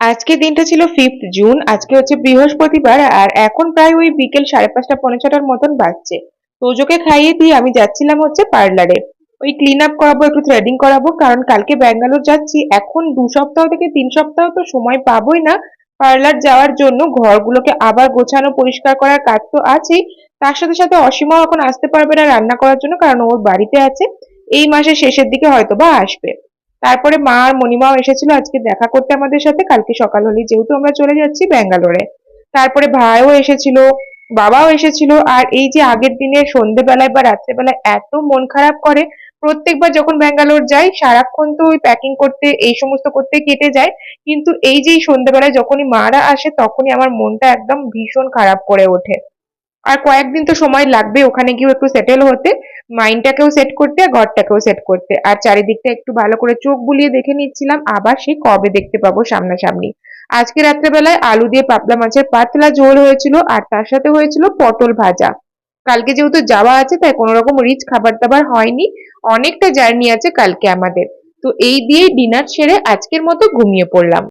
আজকে দিনটা ছিল 5th জুন। আজকে হচ্ছে বৃহস্পতিবার আর এখন প্রায় ওই বিকেল 5:30 পৌনে 6টার মতন বাজছে। তোজোকে খাইয়ে দিয়ে আমি যাচ্ছিলাম হচ্ছে পার্লারে। ওই ক্লিন আপ করাবো, একটু থ্রেডিং করাবো, কারণ কালকে ব্যাঙ্গালোর যাচ্ছি। এখন 2 সপ্তাহ থেকে 3 সপ্তাহ তো সময় পাবোই না পার্লার যাওয়ার জন্য। ঘরগুলোকে আবার গোছানো পরিষ্কার করার কাজ তো আছেই, তার সাথে সাথে অসীমাও এখন আসতে পারবে না রান্না করার জন্য, কারণ ওর বাড়িতে আছে। এই মাসের শেষের দিকে হয়তো বা আসবে। তারপরে মা আর মণিমাও এসেছিল আজকে দেখা করতে আমাদের সাথে, কালকে সকাল হলেই যেহেতু আমরা চলে যাচ্ছি ব্যাঙ্গালোরে। তারপরে ভাইও এসেছিল, বাবাও এসেছিল। আর এই যে আগের দিনের সন্ধেবেলায় বা রাত্রেবেলায় এত মন খারাপ করে, প্রত্যেকবার যখন ব্যাঙ্গালোর যাই সারাক্ষণ তো ওই প্যাকিং করতে এই সমস্ত করতে কেটে যায়, কিন্তু এই যে এই সন্ধেবেলায় যখনই মারা আসে তখনই আমার মনটা একদম ভীষণ খারাপ করে ওঠে। আর কয়েকদিন তো সময় লাগবে ওখানে গিয়েও একটু সেটেল হতে, মাইন্ডটাকেও সেট করতে আর ঘরটাকেও সেট করতে। আর চারিদিকটা একটু ভালো করে চোখ বুলিয়ে দেখে নিচ্ছিলাম আবার সেই কবে দেখতে পাবো সামনাসামনি। আজকে রাত্রেবেলায় আলু দিয়ে পাবদা মাছের পাতলা ঝোল হয়েছিল আর তার সাথে হয়েছিল পটল ভাজা। কালকে যেহেতু যাওয়া আছে তাই কোনো রকম রিচ খাবার দাবার হয়নি, অনেকটা জার্নি আছে কালকে আমাদের। তো এই দিয়েই ডিনার সেরে আজকের মতো ঘুমিয়ে পড়লাম।